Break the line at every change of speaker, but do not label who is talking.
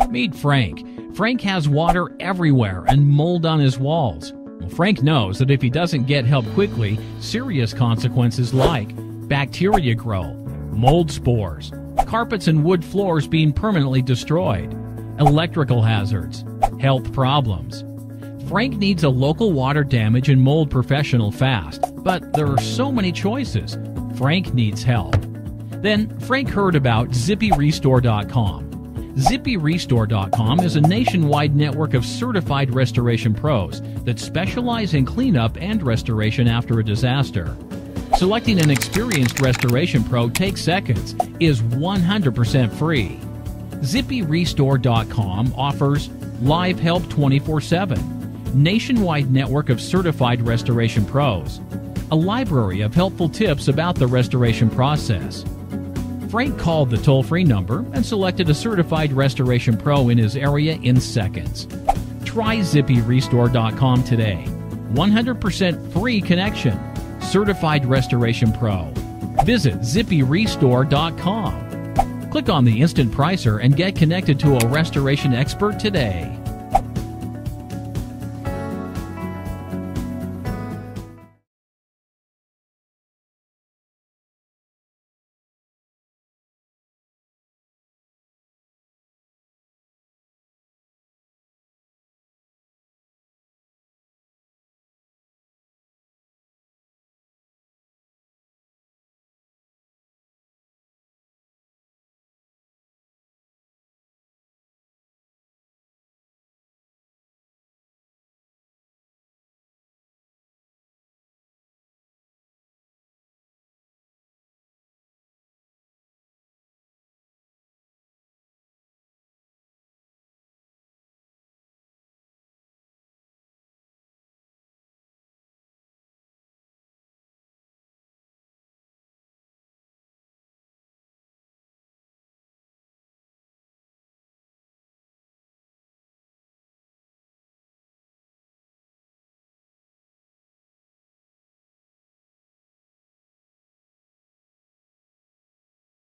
Meet Frank. Frank has water everywhere and mold on his walls. Well, Frank knows that if he doesn't get help quickly, serious consequences like bacteria grow, mold spores, carpets and wood floors being permanently destroyed, electrical hazards, health problems. Frank needs a local water damage and mold professional fast, but there are so many choices. Frank needs help. Then Frank heard about ZippyRestore.com. ZippyRestore.com is a nationwide network of certified restoration pros that specialize in cleanup and restoration after a disaster. Selecting an experienced restoration pro takes seconds, is 100% free. ZippyRestore.com offers live help 24/7, nationwide network of certified restoration pros, a library of helpful tips about the restoration process. Frank called the toll-free number and selected a certified restoration pro in his area in seconds. Try ZippyRestore.com today. 100% free connection. Certified Restoration Pro. Visit ZippyRestore.com. Click on the instant pricer and get connected to a restoration expert today.